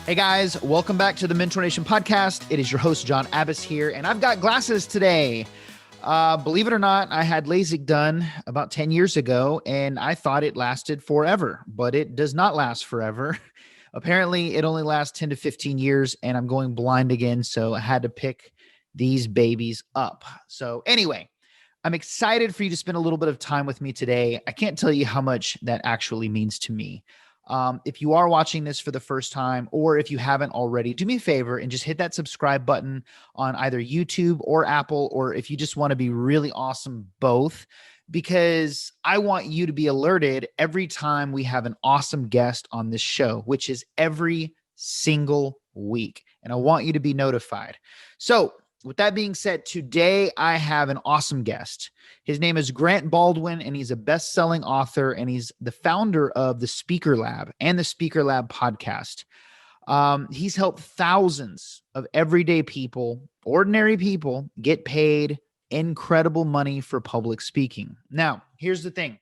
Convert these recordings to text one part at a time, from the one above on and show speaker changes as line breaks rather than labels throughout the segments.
Hey guys, welcome back to the Mentor Nation podcast. It is your host, John Abbas here, and I've got glasses today. Believe it or not, I had LASIK done about 10 years ago, and I thought it lasted forever, but it does not last forever. Apparently, it only lasts 10 to 15 years, and I'm going blind again, so I had to pick these babies up. So anyway, I'm excited for you to spend a little bit of time with me today. I can't tell you how much that actually means to me. If you are watching this for the first time, or if you haven't already, do me a favor and just hit that subscribe button on either YouTube or Apple, or if you just want to be really awesome, both, because I want you to be alerted every time we have an awesome guest on this show, which is every single week. And I want you to be notified. So with that being said, today I have an awesome guest. His name is Grant Baldwin, and he's a best-selling author, and he's the founder of the Speaker Lab and the Speaker Lab podcast. He's helped thousands of everyday people, ordinary people, get paid incredible money for public speaking. Now, here's the thing.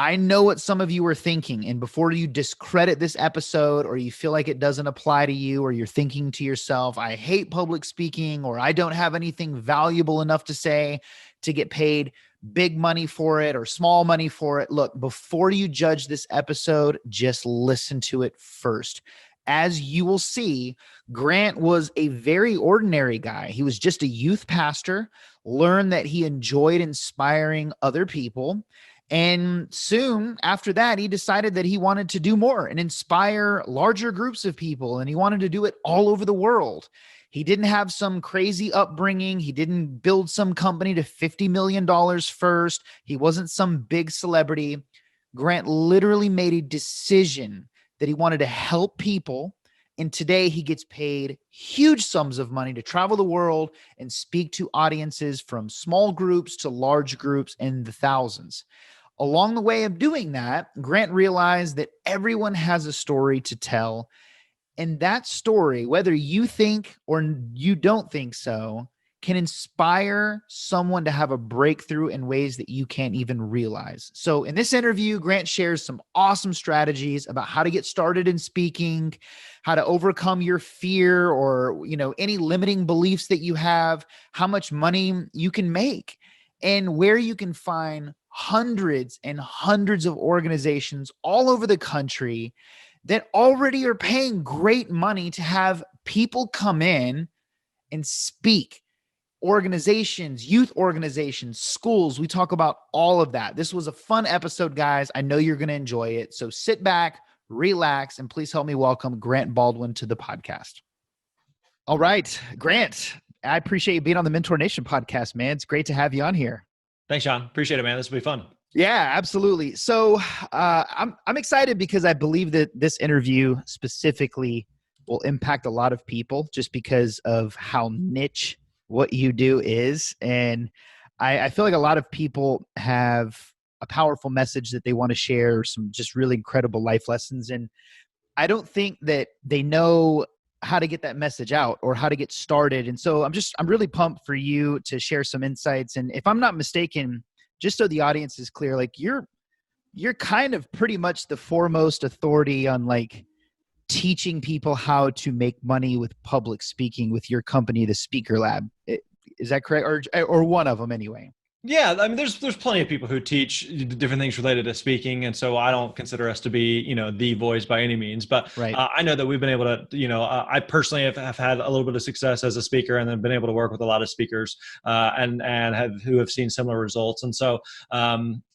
I know what some of you are thinking, and before you discredit this episode or you feel like it doesn't apply to you, or you're thinking to yourself, I hate public speaking, or I don't have anything valuable enough to say to get paid big money for it or small money for it. Look, before you judge this episode, just listen to it first. As you will see, Grant was a very ordinary guy. He was just a youth pastor, learned that he enjoyed inspiring other people. And soon after that, he decided that he wanted to do more and inspire larger groups of people. And he wanted to do it all over the world. He didn't have some crazy upbringing. He didn't build some company to $50 million first. He wasn't some big celebrity. Grant literally made a decision that he wanted to help people. And today he gets paid huge sums of money to travel the world and speak to audiences from small groups to large groups in the thousands. Along the way of doing that, Grant realized that everyone has a story to tell. And that story, whether you think or you don't think so, can inspire someone to have a breakthrough in ways that you can't even realize. So in this interview, Grant shares some awesome strategies about how to get started in speaking, how to overcome your fear or, any limiting beliefs that you have, how much money you can make, and where you can find hundreds and hundreds of organizations all over the country that already are paying great money to have people come in and speak. Organizations, youth organizations, schools. We talk about all of that. This was a fun episode, guys. I know you're going to enjoy it. So sit back, relax, and please help me welcome Grant Baldwin to the podcast. All right, Grant, I appreciate you being on the Mentor Nation podcast, man. It's great to have you on here.
Thanks, John. Appreciate it, man. This will be fun.
Yeah, absolutely. So I'm excited because I believe that this interview specifically will impact a lot of people just because of how niche what you do is. And I feel like a lot of people have a powerful message that they want to share, some just really incredible life lessons. And I don't think that they know how to get that message out or how to get started. And so I'm really pumped for you to share some insights. And if I'm not mistaken, just so the audience is clear, like you're kind of pretty much the foremost authority on like teaching people how to make money with public speaking with your company, the Speaker Lab. Is that correct? Or one of them anyway?
Yeah, I mean, there's plenty of people who teach different things related to speaking, and so I don't consider us to be, the voice by any means. But
right.
I know that we've been able to, I personally have had a little bit of success as a speaker, and then been able to work with a lot of speakers, and who have seen similar results. And so,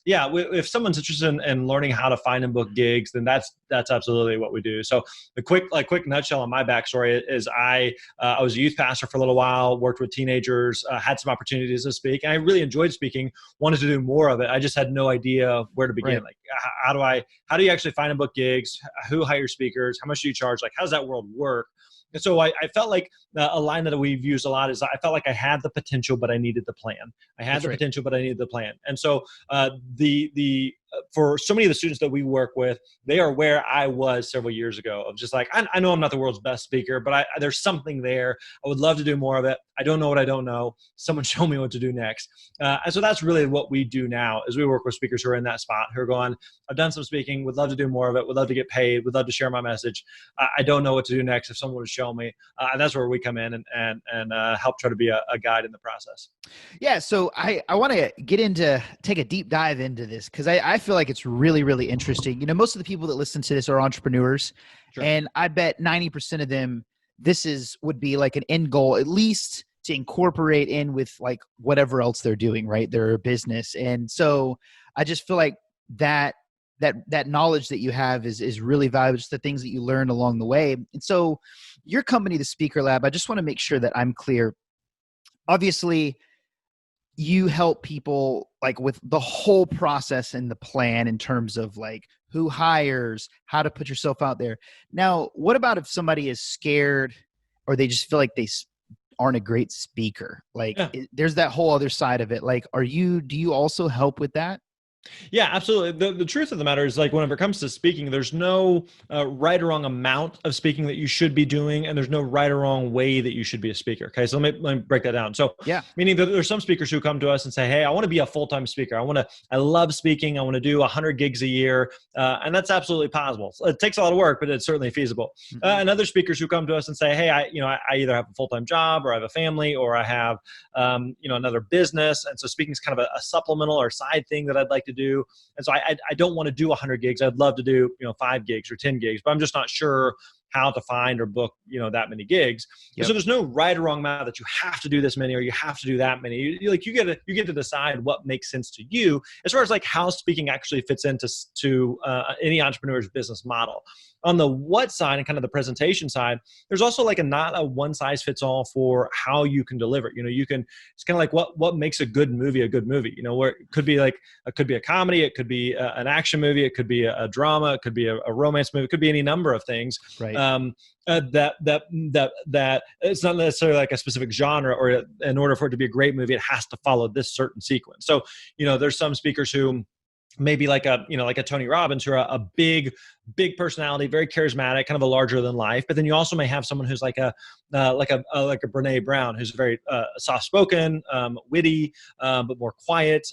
if someone's interested in learning how to find and book gigs, then that's absolutely what we do. So the quick nutshell on my backstory is I was a youth pastor for a little while, worked with teenagers, had some opportunities to speak, and I really enjoyed speaking, wanted to do more of it. I just had no idea where to begin. Right. How do you actually find and book gigs? Who hires speakers? How much do you charge? Like, how does that world work? And so I felt like a line that we've used a lot is I felt like I had the potential, but I needed the plan. I had the potential, but I needed the plan. And so the for so many of the students that we work with, they are where I was several years ago of just like, I know I'm not the world's best speaker, but there's something there. I would love to do more of it. I don't know what I don't know. Someone show me what to do next. And so that's really what we do now is we work with speakers who are in that spot, who are going, I've done some speaking, would love to do more of it, would love to get paid, would love to share my message. I don't know what to do next if someone would show me. And that's where we come in and help try to be a guide in the process.
Yeah. So I want to take a deep dive into this because I feel like it's really, really interesting. You know, most of the people that listen to this are entrepreneurs. Sure. And I bet 90% of them, would be like an end goal, at least to incorporate in with like whatever else they're doing, right? Their business. And so I just feel like that knowledge that you have is really valuable, just the things that you learn along the way. And so your company, the Speaker Lab, I just want to make sure that I'm clear. Obviously, you help people like with the whole process and the plan in terms of like who hires, how to put yourself out there. Now, what about if somebody is scared or they just feel like they aren't a great speaker? Like there's that whole other side of it. Like, do you also help with that?
Yeah, absolutely. The truth of the matter is like whenever it comes to speaking, there's no right or wrong amount of speaking that you should be doing, and there's no right or wrong way that you should be a speaker. Okay, so let me break that down. So meaning that there's some speakers who come to us and say, hey, I want to be a full-time speaker. I love speaking. I want to do 100 gigs a year. And that's absolutely possible. It takes a lot of work, but it's certainly feasible. Mm-hmm. And other speakers who come to us and say, hey, I either have a full-time job or I have a family or I have, another business. And so speaking is kind of a supplemental or side thing that I'd like to do. And so I don't want to do 100 gigs. I'd love to do 5 gigs or 10 gigs, but I'm just not sure how to find or book that many gigs. Yep. So there's no right or wrong amount that you have to do this many or you have to do that many. You get to decide what makes sense to you as far as like how speaking actually fits into any entrepreneur's business model. On the what side and kind of the presentation side, there's also like not a one size fits all for how you can deliver. It's kind of like what makes a good movie, where it could be a comedy, it could be an action movie, it could be a drama, it could be a romance movie, it could be any number of things. Right. That it's not necessarily like a specific genre, or in order for it to be a great movie, it has to follow this certain sequence. So, there's some speakers who maybe like a Tony Robbins, who are a big personality, very charismatic, kind of a larger than life. But then you also may have someone who's like a Brene Brown, who's very soft spoken, witty, but more quiet.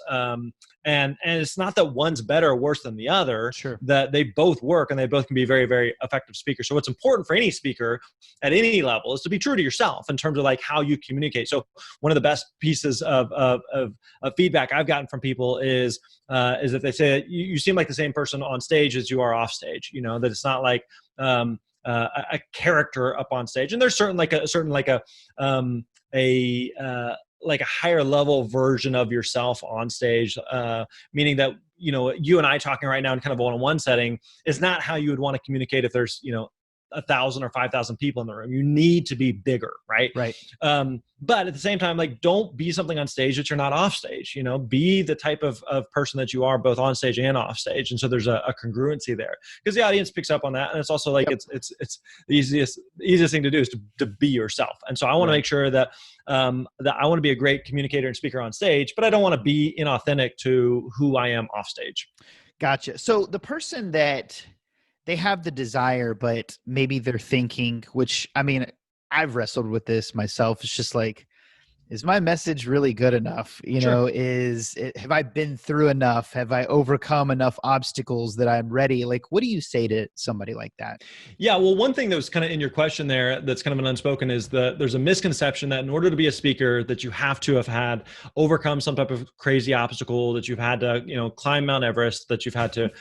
And it's not that one's better or worse than the other. Sure. That they both work and they both can be very, very effective speakers. So what's important for any speaker at any level is to be true to yourself in terms of like how you communicate. So one of the best pieces of feedback I've gotten from people is that they say you seem like the same person on stage as you are off stage. That it's not like a character up on stage. And there's like a higher level version of yourself on stage, meaning that, you and I talking right now in kind of a one-on-one setting is not how you would want to communicate if there's, 1,000 or 5,000 people in the room. You need to be bigger, right? Right. But at the same time, like, don't be something on stage that you're not off stage. Be the type of person that you are both on stage and off stage. And so there's a congruency there because the audience picks up on that. And it's also like, it's the easiest thing to do is to be yourself. And so I want to make sure that that I want to be a great communicator and speaker on stage, but I don't want to be inauthentic to who I am off stage.
Gotcha. So the person that they have the desire, but maybe they're thinking, which, I mean, I've wrestled with this myself. It's just like, is my message really good enough? Have I been through enough? Have I overcome enough obstacles that I'm ready? Like, what do you say to somebody like that?
Yeah, well, one thing that was kind of in your question there that's kind of an unspoken is that there's a misconception that in order to be a speaker that you have to have had overcome some type of crazy obstacle, that you've had to, climb Mount Everest, that you've had to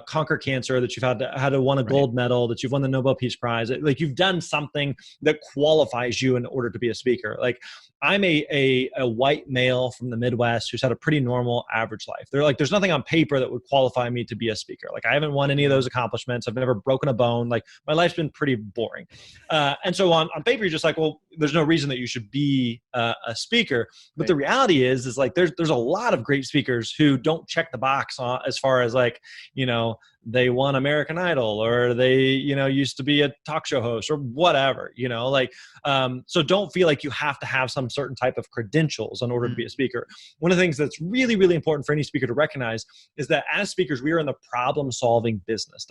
conquer cancer, that you've had to won a gold medal, that you've won the Nobel Peace Prize. Like, you've done something that qualifies you in order to be a speaker. Like, I'm a white male from the Midwest who's had a pretty normal average life. They're like, there's nothing on paper that would qualify me to be a speaker. Like, I haven't won any of those accomplishments. I've never broken a bone. Like, my life's been pretty boring. And so on paper, you're just like, well, there's no reason that you should be a speaker. But
Right.
the reality is like there's a lot of great speakers who don't check the box on, as far as like, they won American Idol, or they, used to be a talk show host or whatever, like, so don't feel like you have to have some certain type of credentials in order to be a speaker. One of the things that's really, really important for any speaker to recognize is that as speakers, we are in the problem solving business.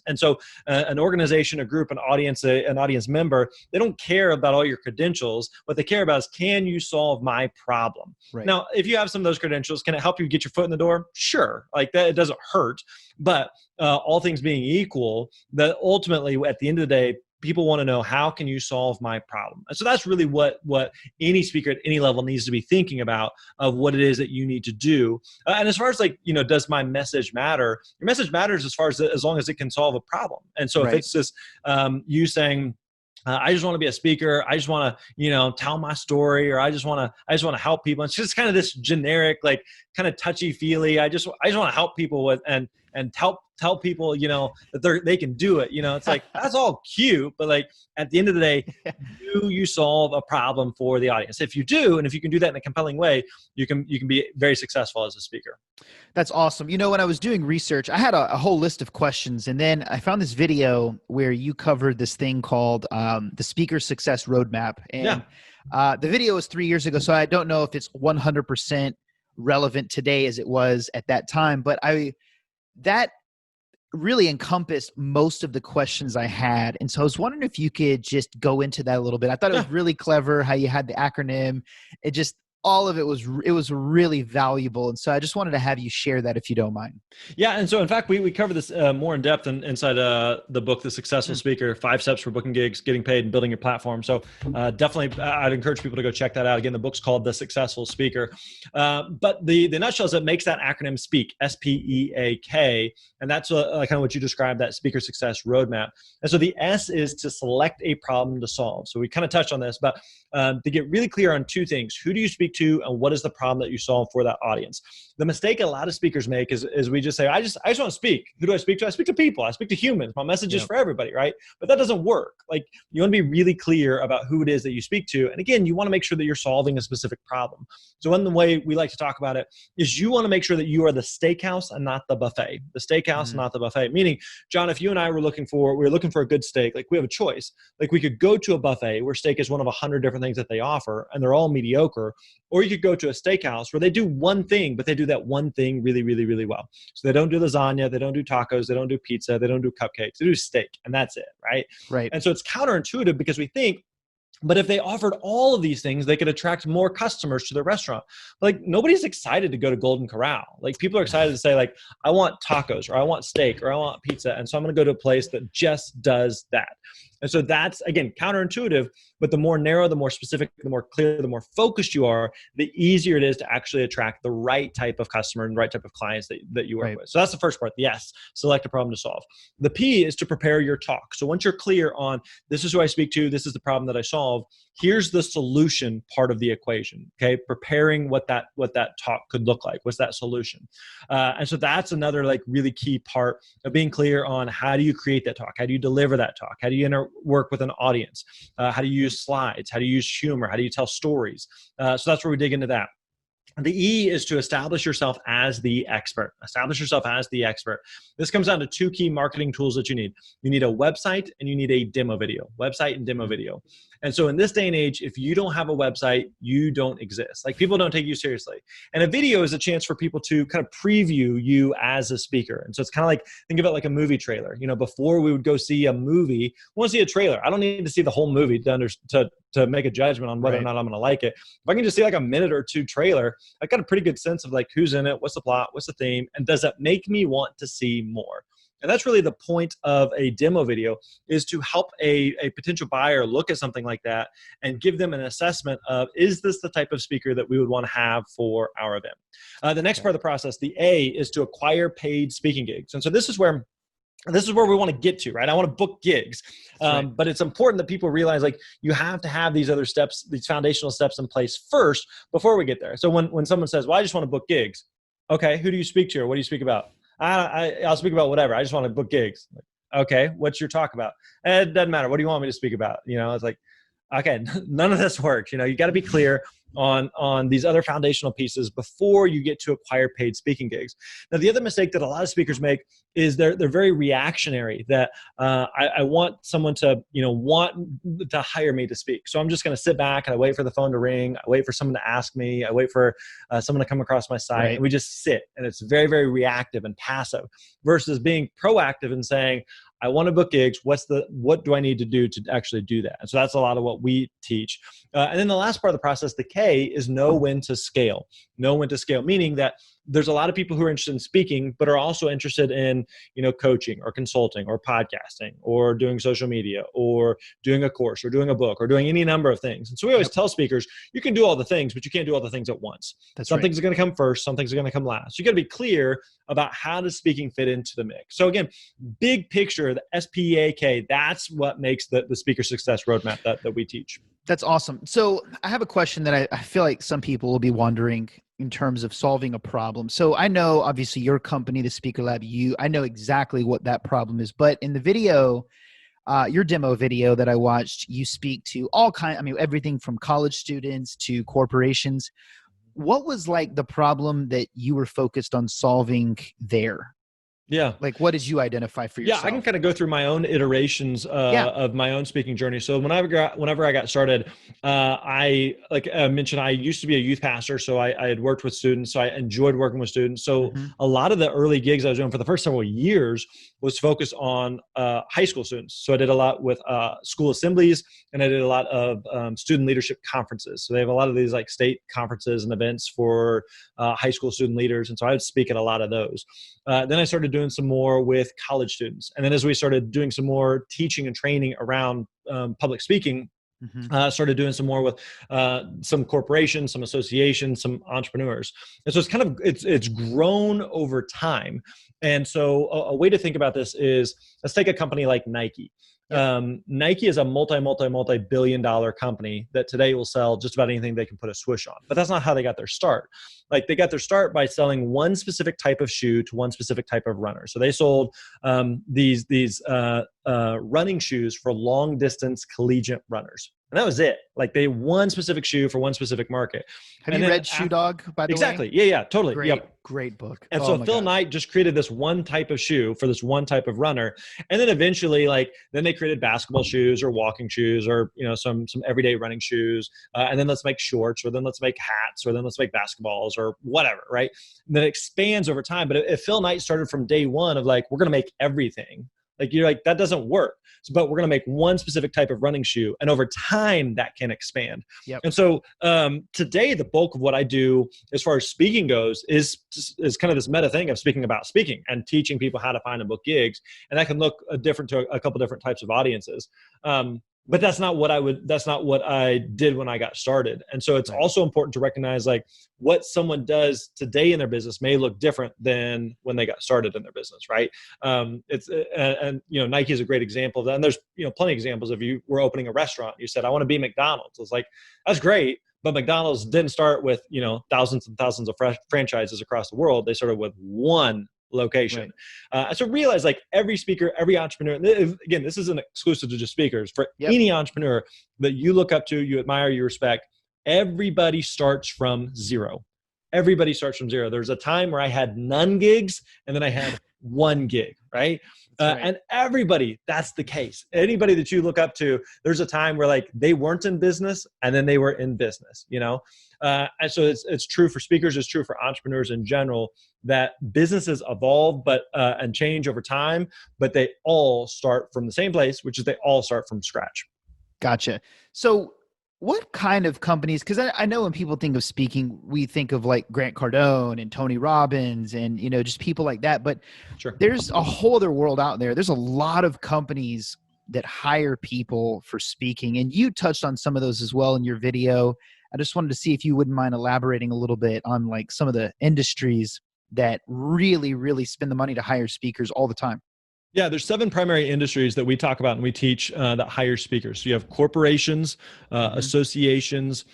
And so an organization, a group, an audience member, they don't care about all your credentials. What they care about is, can you solve my problem?
Right.
Now, if you have some of those credentials, can it help you get your foot in the door? Sure. Like that, it doesn't hurt. But all things being equal, that ultimately at the end of the day, people want to know, how can you solve my problem? And so that's really what any speaker at any level needs to be thinking about, of what it is that you need to do. And as far as like, does my message matter? Your message matters as long as it can solve a problem. And so if it's just you saying, I just want to be a speaker, I just want to, tell my story, or I just want to help people. It's just kind of this generic, like kind of touchy feely. I just want to help people with and tell people, that they can do it. It's like, that's all cute, but like at the end of the day, do you solve a problem for the audience? If you do, and if you can do that in a compelling way, you can be very successful as a speaker.
That's awesome. When I was doing research, I had a whole list of questions, and then I found this video where you covered this thing called the Speaker Success Roadmap. And the video was 3 years ago, so I don't know if it's 100% relevant today as it was at that time, but that really encompassed most of the questions I had. And so I was wondering if you could just go into that a little bit. I thought it was really clever how you had the acronym. It just, all of it was really valuable. And so I just wanted to have you share that, if you don't mind.
Yeah. And so in fact, we cover this more in depth inside the book, The Successful Speaker, 5 Steps for Booking Gigs, Getting Paid, and Building Your Platform. So definitely I'd encourage people to go check that out. Again, the book's called The Successful Speaker. But the nutshell is it makes that acronym SPEAK, SPEAK. And that's kind of what you described, that speaker success roadmap. And so the S is to select a problem to solve. So we kind of touched on this, but to get really clear on 2 things: who do you speak to, and what is the problem that you solve for that audience? The mistake a lot of speakers make is we just say, I just want to speak. Who do I speak to? I speak to people. I speak to humans. My message is for everybody, right? But that doesn't work. Like, you want to be really clear about who it is that you speak to. And again, you want to make sure that you're solving a specific problem. So one way we like to talk about it is, you want to make sure that you are the steakhouse and not the buffet. The steakhouse, not the buffet. Meaning, John, if you and I were looking for a good steak, like we have a choice. Like, we could go to a buffet where steak is one of 100 different things that they offer, and they're all mediocre. Or you could go to a steakhouse where they do one thing, but they do that one thing really, really, really well. So they don't do lasagna, they don't do tacos, they don't do pizza, they don't do cupcakes, they do steak, and that's it, right?
Right.
And so it's counterintuitive, because we think, but if they offered all of these things, they could attract more customers to their restaurant. But like, nobody's excited to go to Golden Corral. Like, people are excited to say, like, I want tacos, or I want steak, or I want pizza. And so I'm going to go to a place that just does that. And so that's, again, counterintuitive, but the more narrow, the more specific, the more clear, the more focused you are, the easier it is to actually attract the right type of customer and the right type of clients that you work with. So that's the first part. The S, select a problem to solve. The P is to prepare your talk. So once you're clear on, this is who I speak to, this is the problem that I solve, here's the solution part of the equation. Okay. Preparing what that talk could look like. What's that solution? And so that's another like really key part of being clear on, how do you create that talk? How do you deliver that talk? How do you work with an audience? How do you use slides? How do you use humor? How do you tell stories? So that's where we dig into that. The E is to establish yourself as the expert. Establish yourself as the expert. This comes down to 2 key marketing tools that you need. You need a website, and you need a demo video. Website and demo video. And so in this day and age, if you don't have a website, you don't exist. Like, people don't take you seriously. And a video is a chance for people to kind of preview you as a speaker. And so it's kind of like, think of it like a movie trailer. Before we would go see a movie, we want to see a trailer. I don't need to see the whole movie to make a judgment on whether or not I'm going to like it. If I can just see like a minute or 2 trailer, I've got a pretty good sense of like, who's in it, what's the plot, what's the theme, and does that make me want to see more? And that's really the point of a demo video, is to help a potential buyer look at something like that and give them an assessment of, is this the type of speaker that we would want to have for our event? The next part of the process, the A, is to acquire paid speaking gigs. And so this is where we want to get to, right? I want to book gigs. But it's important that people realize, like, you have to have these other steps, these foundational steps in place first before we get there. So when someone says, well, I just want to book gigs. Okay, who do you speak to, or what do you speak about? I'll speak about whatever. I just want to book gigs. Like, okay, what's your talk about? It doesn't matter. What do you want me to speak about? It's like, okay, none of this works. You got to be clear on these other foundational pieces before you get to acquire paid speaking gigs. Now, the other mistake that a lot of speakers make is they're very reactionary. That I want someone to want to hire me to speak, so I'm just going to sit back and I wait for the phone to ring. I wait for someone to ask me. I wait for someone to come across my site, and we just sit. And it's very, very reactive and passive versus being proactive and saying, I want to book gigs. What do I need to do to actually do that? And so that's a lot of what we teach. And then the last part of the process, the K, is know when to scale. Know when to scale, meaning that there's a lot of people who are interested in speaking, but are also interested in, coaching or consulting or podcasting or doing social media or doing a course or doing a book or doing any number of things. And so we always tell speakers, you can do all the things, but you can't do all the things at once. Some things are going to come first. Some things are going to come last. You got to be clear about how does speaking fit into the mix. So again, big picture, the SPAK, that's what makes the speaker success roadmap that we teach.
That's awesome. So I have a question that I feel like some people will be wondering in terms of solving a problem. So I know obviously your company, the Speaker Lab, I know exactly what that problem is, but in the video, your demo video that I watched, you speak to everything from college students to corporations. What was like the problem that you were focused on solving there?
Yeah.
Like, what did you identify for yourself?
Yeah, I can kind of go through my own iterations of my own speaking journey. So whenever I got started, like I mentioned, I used to be a youth pastor. So I had worked with students. So I enjoyed working with students. So a lot of the early gigs I was doing for the first several years was focused on high school students. So I did a lot with school assemblies, and I did a lot of student leadership conferences. So they have a lot of these like state conferences and events for high school student leaders. And so I would speak at a lot of those. Then I started doing some more with college students. And then as we started doing some more teaching and training around public speaking, started doing some more with some corporations, some associations, some entrepreneurs. And so it's grown over time. And so a way to think about this is, let's take a company like Nike. Nike is a multi-billion dollar company that today will sell just about anything they can put a swoosh on. But that's not how they got their start. Like, they got their start by selling one specific type of shoe to one specific type of runner. So they sold these running shoes for long distance collegiate runners. And that was it. Like, they one specific shoe for one specific market.
Have you read Shoe Dog, by the way?
Exactly. Yeah, totally.
Great book.
And so Phil Knight just created this one type of shoe for this one type of runner. And then eventually, then they created basketball shoes or walking shoes or, some everyday running shoes. And then let's make shorts, or then let's make hats, or then let's make basketballs or whatever, right? And then it expands over time. But if Phil Knight started from day one of we're going to make everything, you're like, that doesn't work. But we're going to make one specific type of running shoe. And over time, that can expand. Yep. And so today, the bulk of what I do as far as speaking goes is kind of this meta thing of speaking about speaking and teaching people how to find and book gigs. And that can look different to a couple different types of audiences. But that's not what I did when I got started. And so it's also important to recognize what someone does today in their business may look different than when they got started in their business. Right. Nike is a great example of that. And there's, plenty of examples of you were opening a restaurant. You said, I want to be McDonald's. It's like, that's great. But McDonald's didn't start with, thousands and thousands of franchises across the world. They started with one location. Right. So realize every speaker, every entrepreneur, again, this isn't exclusive to just speakers, for any entrepreneur that you look up to, you admire, you respect, everybody starts from zero. Everybody starts from zero. There's a time where I had none gigs and then I had one gig, right? And everybody, that's the case. Anybody that you look up to, there's a time where they weren't in business and then they were in business, And so it's true for speakers, it's true for entrepreneurs in general, that businesses evolve and change over time, but they all start from the same place, which is they all start from scratch.
Gotcha. So what kind of companies, because I know when people think of speaking, we think of Grant Cardone and Tony Robbins and, just people like that. But there's a whole other world out there. There's a lot of companies that hire people for speaking. And you touched on some of those as well in your video. I just wanted to see if you wouldn't mind elaborating a little bit on some of the industries that really, really spend the money to hire speakers all the time.
Yeah, there's 7 primary industries that we talk about and we teach that hire speakers. So you have corporations,
Hmm.
associations,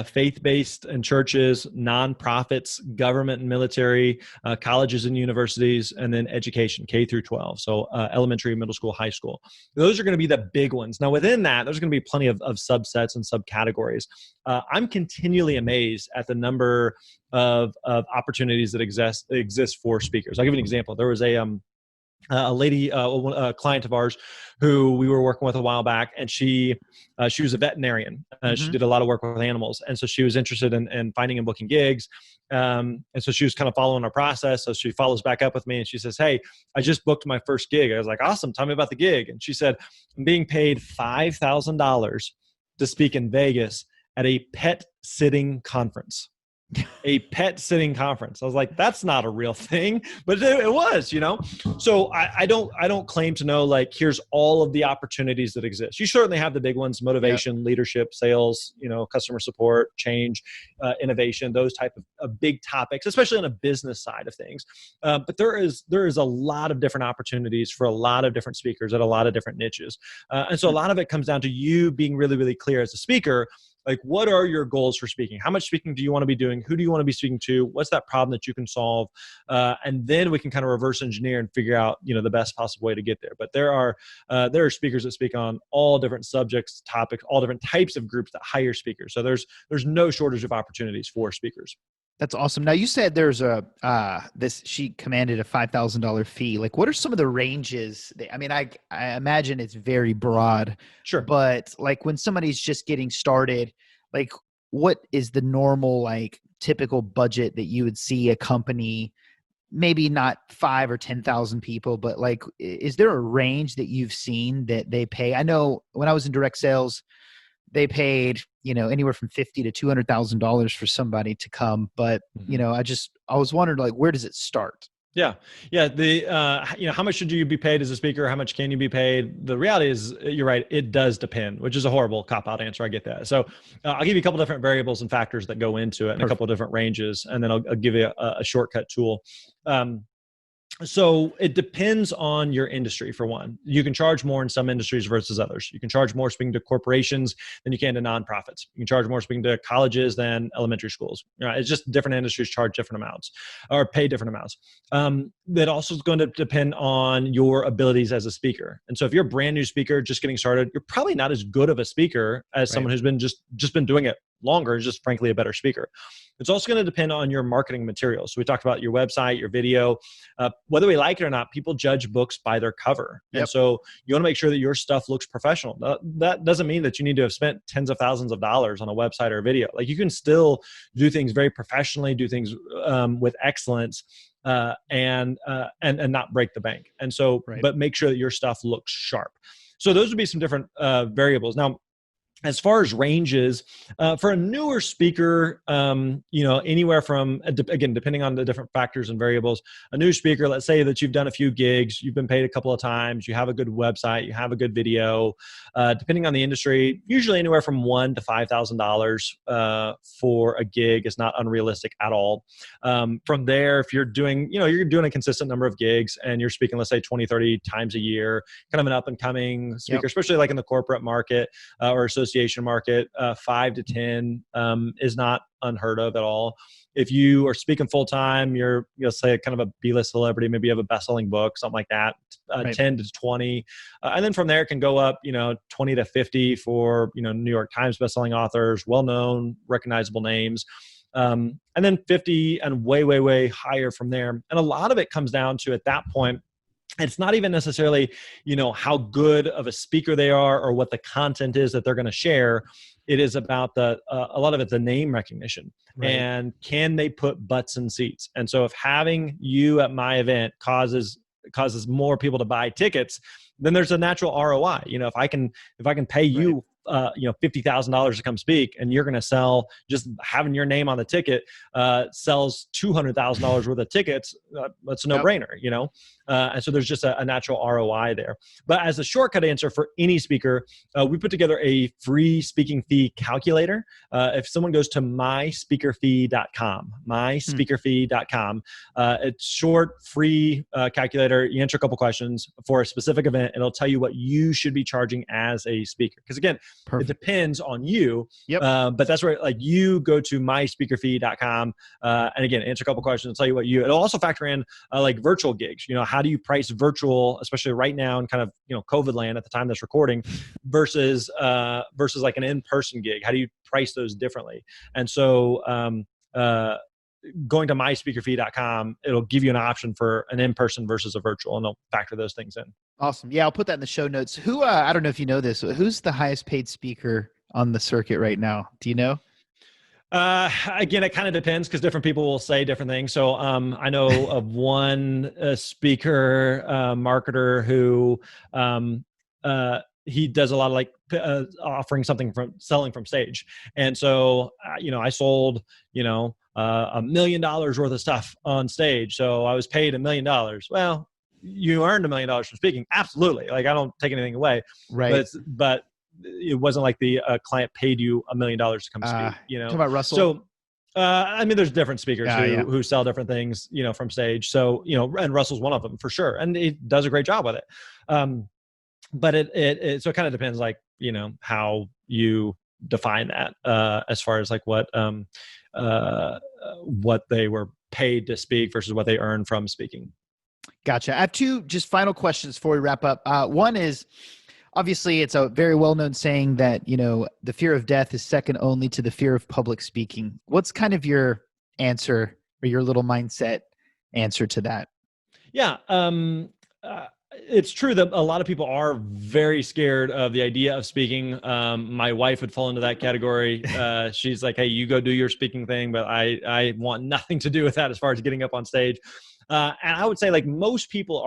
faith-based and churches, nonprofits, government and military, colleges and universities, and then education, K through 12. So elementary, middle school, high school. Those are going to be the big ones. Now within that, there's going to be plenty of subsets and subcategories. I'm continually amazed at the number of opportunities that exist for speakers. I'll give you an example. There was a lady, a client of ours, who we were working with a while back, and she was a veterinarian. She
Hmm.
did a lot of work with animals, and so she was interested in finding and booking gigs. And so she was kind of following our process. So she follows back up with me, and she says, "Hey, I just booked my first gig." I was like, "Awesome! Tell me about the gig." And she said, "I'm being paid $5,000 to speak in Vegas at a pet sitting conference." A pet sitting conference. I was like, that's not a real thing, but it was, you know? So I don't claim to know, like, here's all of the opportunities that exist. You certainly have the big ones:
Yep.
motivation, leadership, sales, customer support, change, innovation, those type of big topics, especially on a business side of things. But there is a lot of different opportunities for a lot of different speakers at a lot of different niches. And so a lot of it comes down to you being really, really clear as a speaker. Like, what are your goals for speaking? How much speaking do you want to be doing? Who do you want to be speaking to? What's that problem that you can solve? And then we can kind of reverse engineer and figure out, the best possible way to get there. But there are speakers that speak on all different subjects, topics, all different types of groups that hire speakers. So there's no shortage of opportunities for speakers.
That's awesome. Now you said there's this she commanded a $5,000 fee. Like, what are some of the ranges? I mean, I imagine it's very broad,
Sure.
but like when somebody's just getting started, like what is the normal, like, typical budget that you would see a company, maybe not 5 or 10,000 people, but like, is there a range that you've seen that they pay? I know when I was in direct sales, they paid, anywhere from 50 to $200,000 for somebody to come. But,
Mhm.
I was wondering, like, where does it start?
Yeah. Yeah. How much should you be paid as a speaker? How much can you be paid? The reality is, you're right. It does depend, which is a horrible cop out answer. I get that. So I'll give you a couple different variables and factors that go into it, and a
Perfect.
couple of different ranges, and then I'll give you a shortcut tool. Um, so it depends on your industry. For one, you can charge more in some industries versus others. You can charge more speaking to corporations than you can to nonprofits. You can charge more speaking to colleges than elementary schools. It's just different industries charge different amounts or pay different amounts. That also is going to depend on your abilities as a speaker. And so if you're a brand new speaker just getting started, you're probably not as good of a speaker as
Right.
someone who's been just been doing it longer, is just frankly a better speaker. It's also going to depend on your marketing materials. So we talked about your website, your video. Whether we like it or not, people judge books by their cover. And
Yep.
so you want to make sure that your stuff looks professional. That doesn't mean that you need to have spent tens of thousands of dollars on a website or a video. Like, you can still do things very professionally, do things with excellence, and not break the bank. And so,
Right.
but make sure that your stuff looks sharp. So those would be some different variables. Now, as far as ranges, for a newer speaker, anywhere from, again, depending on the different factors and variables, a new speaker, let's say that you've done a few gigs, you've been paid a couple of times, you have a good website, you have a good video, depending on the industry, usually anywhere from $1,000 to $5,000 for a gig is not unrealistic at all. From there, if you're doing a consistent number of gigs and you're speaking, let's say 20, 30 times a year, kind of an up and coming speaker,
Yep.
especially like in the corporate market or association market, 5 to 10 is not unheard of at all. If you are speaking full time, you're, say, kind of a B-list celebrity, maybe you have a best-selling book, something like that,
Right.
10 to 20. And then from there, it can go up, 20 to 50 for, New York Times bestselling authors, well-known, recognizable names. And then 50 and way, way, way higher from there. And a lot of it comes down to, at that point, it's not even necessarily, how good of a speaker they are or what the content is that they're going to share. It is about a lot of it, the name recognition,
Right.
and can they put butts in seats? And so if having you at my event causes more people to buy tickets, then there's a natural ROI. If I can pay
Right.
you $50,000 to come speak, and you're going to sell, just having your name on the ticket sells $200,000 worth of tickets. That's a no-brainer, and so there's just a natural ROI there. But as a shortcut answer for any speaker, we put together a free speaking fee calculator. If someone goes to myspeakerfee.com, it's short, free calculator. You answer a couple questions for a specific event, and it'll tell you what you should be charging as a speaker. Because again, Perfect. It depends on you.
Yep.
But that's where you go to myspeakerfee.com, and again, answer a couple questions, it'll tell you what it'll also factor in virtual gigs. How do you price virtual, especially right now in kind of COVID land at the time that's recording, versus like an in-person gig? How do you price those differently? And so going to myspeakerfee.com, it'll give you an option for an in-person versus a virtual, and they'll factor those things in.
Awesome. Yeah, I'll put that in the show notes. Who I don't know if you know this, who's the highest paid speaker on the circuit right now? Do you know?
Again, it kind of depends because different people will say different things. So I know of one speaker, marketer who he does a lot of offering something from selling from stage. And so, I sold, $1 million worth of stuff on stage. So I was paid $1 million. Well, you earned $1 million from speaking. Absolutely. I don't take anything away.
Right.
But it wasn't like the client paid you $1 million to come speak,
Talk about Russell.
So, there's different speakers who sell different things, from stage. So, and Russell's one of them for sure. And he does a great job with it. But it so it kind of depends, how you define that, as far as what they were paid to speak versus what they earned from speaking.
Gotcha. I have two just final questions before we wrap up. One is, obviously, it's a very well-known saying that, the fear of death is second only to the fear of public speaking. What's kind of your answer or your little mindset answer to that?
Yeah. It's true that a lot of people are very scared of the idea of speaking. My wife would fall into that category. She's like, hey, you go do your speaking thing, but I want nothing to do with that as far as getting up on stage. And I would say most people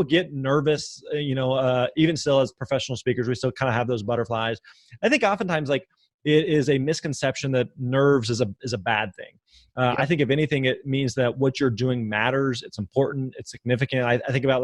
get nervous, even still as professional speakers, we still kind of have those butterflies. I think oftentimes it is a misconception that nerves is a bad thing. I think if anything, it means that what you're doing matters. It's important. It's significant. I think about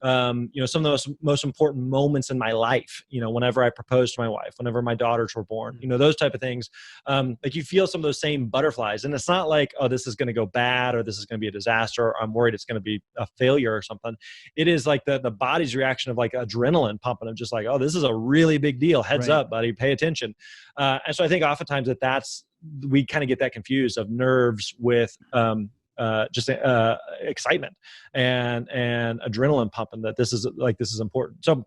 some of the most important moments in my life, whenever I proposed to my wife, whenever my daughters were born, those type of things. You feel some of those same butterflies, and it's not like, oh, this is going to go bad, or this is going to be a disaster, or I'm worried it's going to be a failure or something. It is like the body's reaction of adrenaline pumping, of just oh, this is a really big deal. Heads up, buddy, pay attention. And so I think oftentimes we kind of get that confused of nerves with excitement and adrenaline pumping, that this is important. So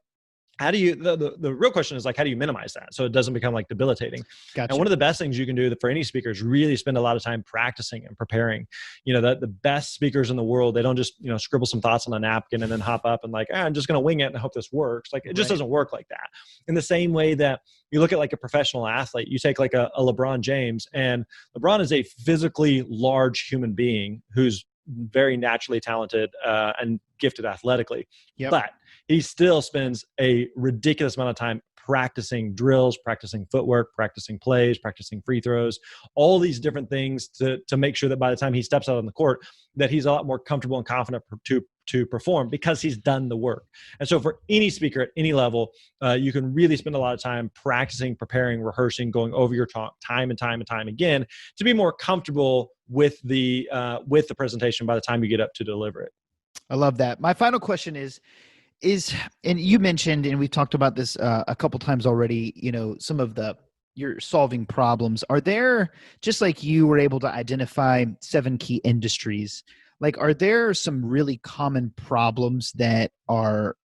how do you, the real question is how do you minimize that so it doesn't become debilitating?
Gotcha.
And one of the best things you can do for any speaker is really spend a lot of time practicing and preparing. The best speakers in the world, they don't just, scribble some thoughts on a napkin and then hop up and I'm just going to wing it and hope this works. It just doesn't work like that. In the same way that you look at a professional athlete, you take a LeBron James, and LeBron is a physically large human being who's very naturally talented and gifted athletically.
Yep.
But he still spends a ridiculous amount of time practicing drills, practicing footwork, practicing plays, practicing free throws, all these different things to make sure that by the time he steps out on the court, that he's a lot more comfortable and confident to perform because he's done the work. And so for any speaker at any level, you can really spend a lot of time practicing, preparing, rehearsing, going over your talk time and time and time again to be more comfortable with the presentation by the time you get up to deliver it.
I love that. My final question is, and you mentioned, and we've talked about this a couple times already, some of you're solving problems. Are there, just like you were able to identify 7 key industries, are there some really common problems that are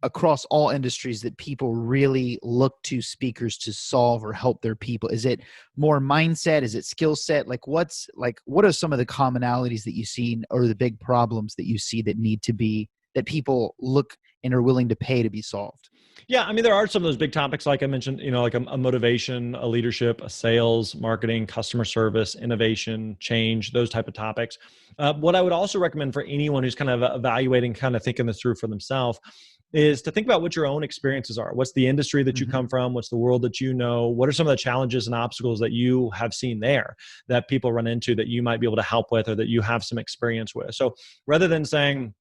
across all industries that people really look to speakers to solve or help their people? Is it more mindset? Is it skill set? What are some of the commonalities that you see, or the big problems that you see that people look and are willing to pay to be solved?
Yeah, there are some of those big topics, like I mentioned, a motivation, a leadership, a sales, marketing, customer service, innovation, change, those type of topics. What I would also recommend for anyone who's kind of evaluating, kind of thinking this through for themselves, is to think about what your own experiences are. What's the industry that you come from? What's the world that you know? What are some of the challenges and obstacles that you have seen there that people run into that you might be able to help with or that you have some experience with? So rather than saying,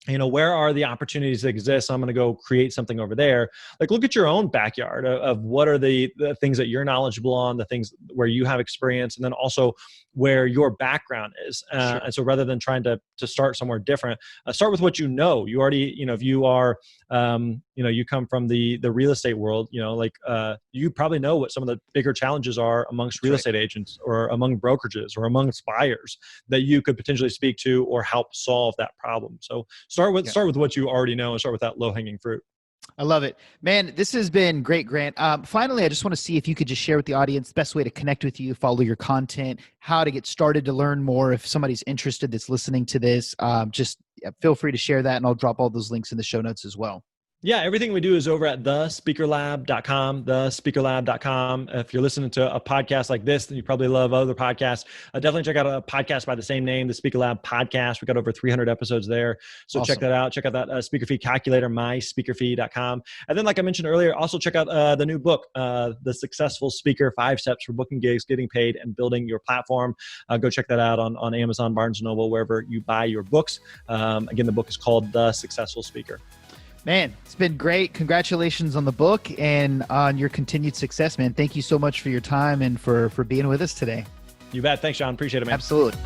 where are the opportunities that exist? So I'm going to go create something over there. Like, look at your own backyard of what are the things that you're knowledgeable on, the things where you have experience, and then also where your background is.
Sure.
And so rather than trying to start somewhere different, start with what you know. You already, if you are, you come from the real estate world, you probably know what some of the bigger challenges are amongst real estate agents or among brokerages or amongst buyers that you could potentially speak to or help solve that problem. So start with what you already know and start with that low-hanging fruit.
I love it, man. This has been great, Grant. Finally, I just want to see if you could just share with the audience the best way to connect with you, follow your content, how to get started to learn more. If somebody's interested that's listening to this, just feel free to share that, and I'll drop all those links in the show notes as well.
Yeah, everything we do is over at thespeakerlab.com, thespeakerlab.com. If you're listening to a podcast like this, then you probably love other podcasts. Definitely check out a podcast by the same name, the Speaker Lab Podcast. We got over 300 episodes there. So
Awesome.
Check that out. Check out that speaker feed calculator, myspeakerfeed.com. And then, like I mentioned earlier, also check out the new book, The Successful Speaker, 5 Steps for Booking Gigs, Getting Paid, and Building Your Platform. Go check that out on Amazon, Barnes & Noble, wherever you buy your books. Again, the book is called The Successful Speaker.
Man, it's been great. Congratulations on the book and on your continued success, man. Thank you so much for your time and for being with us today.
You bet. Thanks, John. Appreciate it, man.
Absolutely.